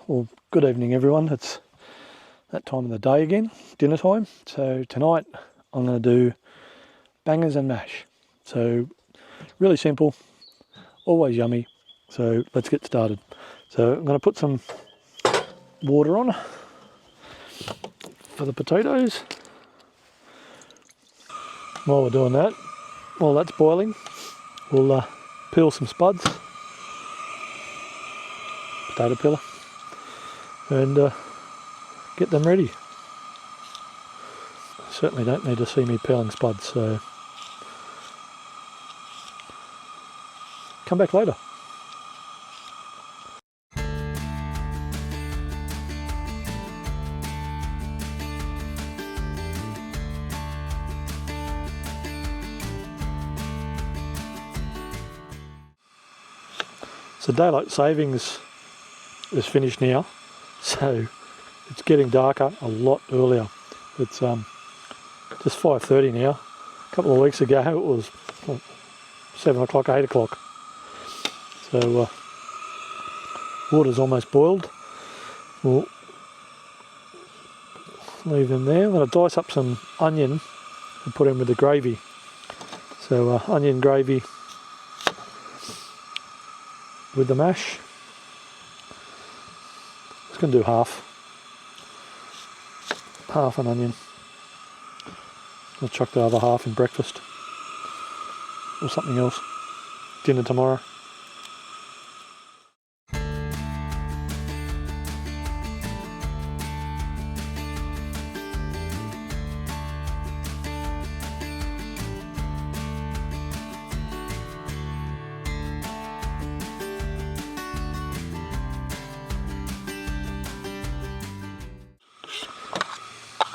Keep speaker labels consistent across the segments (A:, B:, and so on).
A: Well, good evening everyone. It's that time of the day again, dinner time. So tonight I'm going to do bangers and mash. So really simple, always yummy. So let's get started. So I'm going to put some water on for the potatoes. While we're doing that, while that's boiling, we'll peel some spuds, potato peeler, and get them ready. Certainly don't need to see me peeling spuds, so come back later. So daylight savings is finished now, so it's getting darker a lot earlier. It's just 5:30 now. A couple of weeks ago it was 7 o'clock, 8 o'clock. So water's almost boiled. We'll leave them there. I'm going to dice up some onion and put in with the gravy. So onion gravy with the mash. Just going to do half an onion. I'll chuck the other half in breakfast or something else. Dinner tomorrow.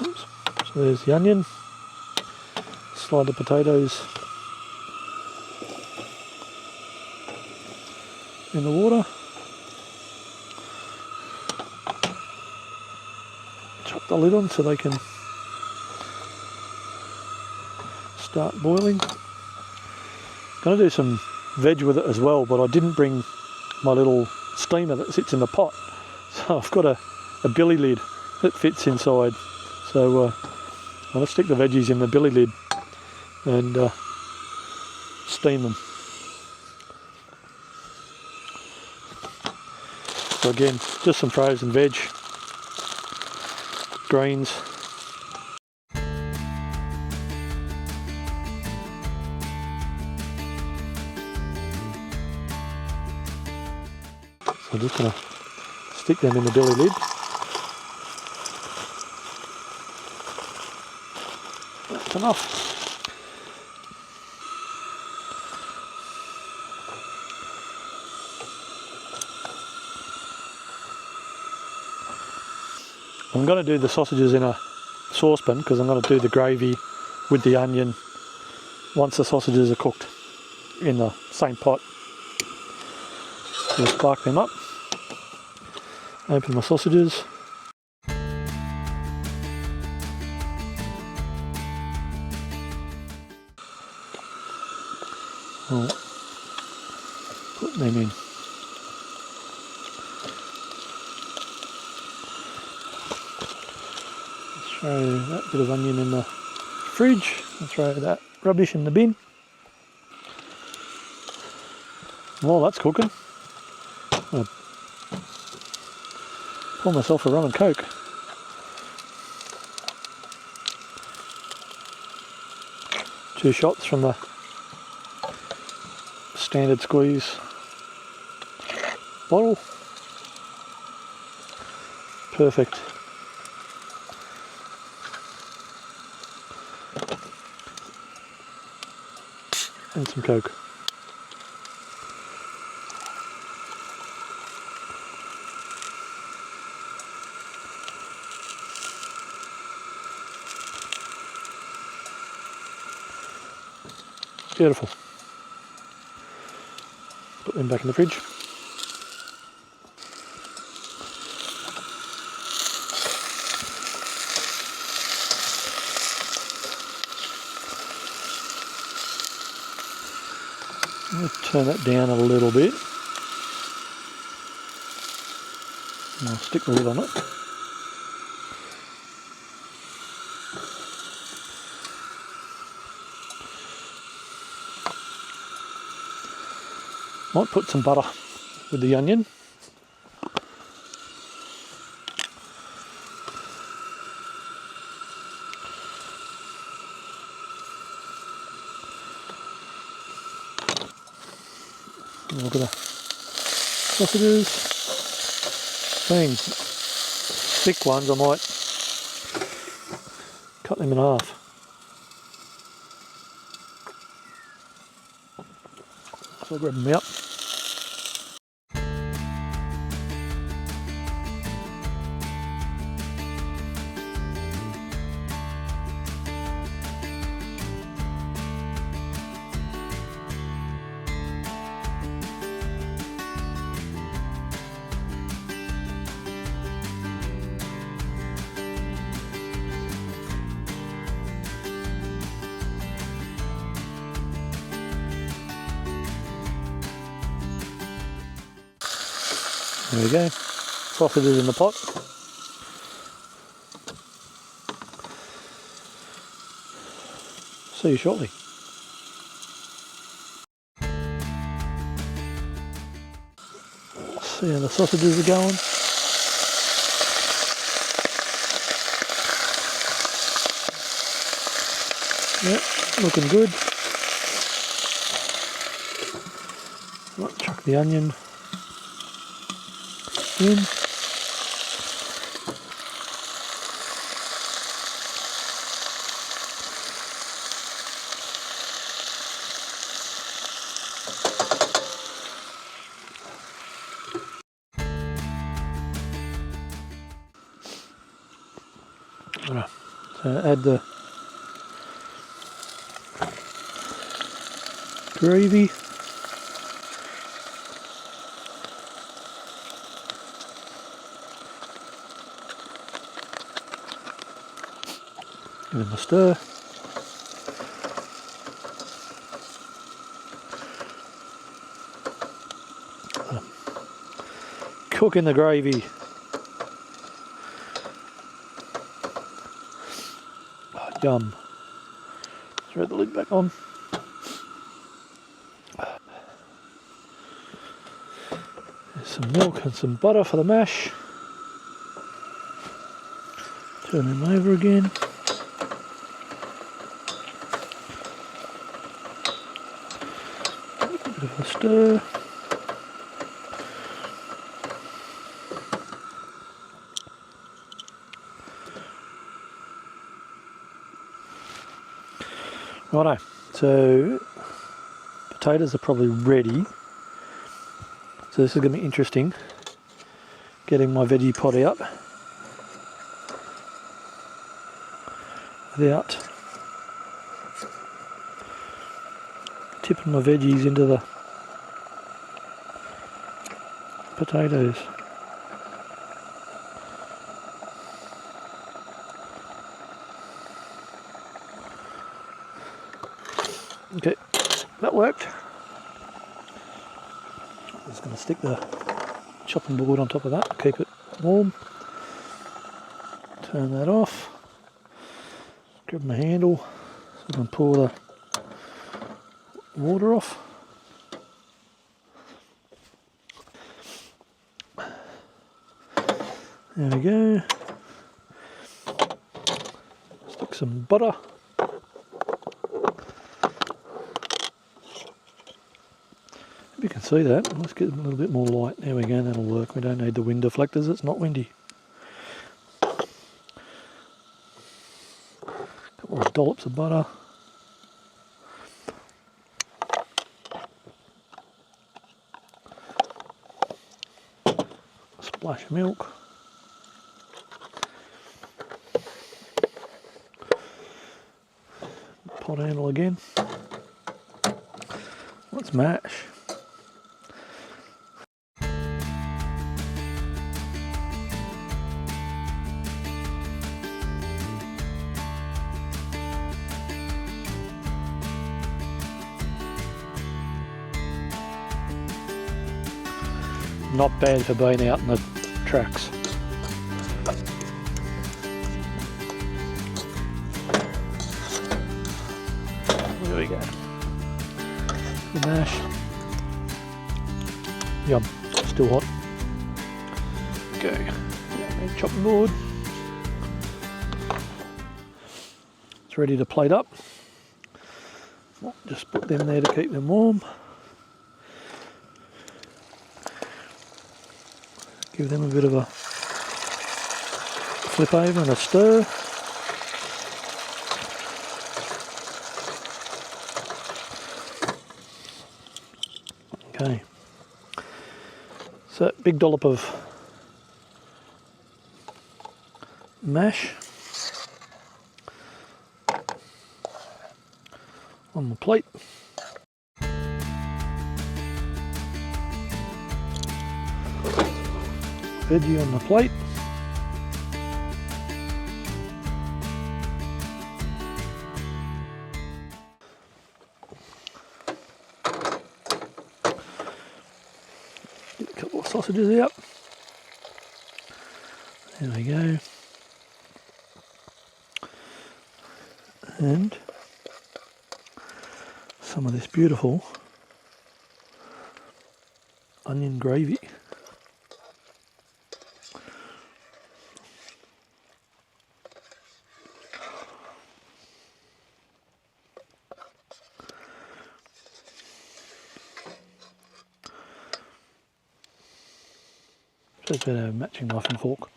A: Oops. So there's the onion. Slide the potatoes in the water. Chuck the lid on so they can start boiling. Going to do some veg with it as well, but I didn't bring my little steamer that sits in the pot. So I've got a billy lid that fits inside. So I'm going to stick the veggies in the billy lid and steam them. So again, just some frozen veg, greens. So I'm just going to stick them in the billy lid. That's enough. I'm going to do the sausages in a saucepan because I'm going to do the gravy with the onion once the sausages are cooked in the same pot. So spark them up, open my sausages. I'll put them in. Throw that bit of onion in the fridge and throw that rubbish in the bin. While that's cooking, I'm going to pour myself a rum and coke. Two shots from the standard squeeze bottle. Perfect. And some coke. Beautiful. Put them back in the fridge. Let's turn that down a little bit. And I'll stick the lid on it. Might put some butter with the onion. Look at the sausages. Being thick ones, I might cut them in half. So I'll grab them out. There we go, sausages in the pot. See you shortly. See how the sausages are going. Yep, looking good. Right, chuck the onion in. Right, so add the gravy. Give them a stir. Cook in the gravy. Oh, yum. Throw the lid back on. There's some milk and some butter for the mash. Turn them over again. Bit of a stir. Righto, so potatoes are probably ready. So this is going to be interesting. Getting my veggie pot out without tipping my veggies into the potatoes. Okay, that worked. Just going to stick the chopping board on top of that, keep it warm. Turn that off. Grab my handle so I can pour the water off. There we go. Stick some butter. You can see that. Let's get a little bit more light. There we go, that'll work. We don't need the wind deflectors, it's not windy. Couple of dollops of butter. Splash of milk. Pot handle again. Let's mash. Not bad for being out in the tracks. go. The mash. Yum, still hot. Okay, chopping board. It's ready to plate up. Just put them there to keep them warm. Give them a bit of a flip over and a stir. Okay. So big dollop of mash on the plate. Veggie on the plate. Get a couple of sausages out. There we go. And some of this beautiful onion gravy. So it's better matching knife and fork.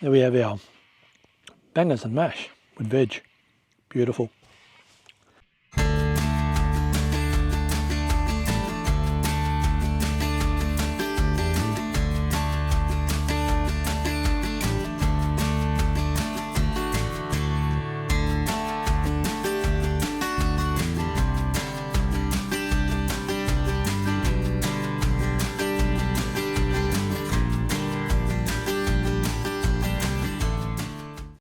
A: There we have our bangers and mash with veg. Beautiful.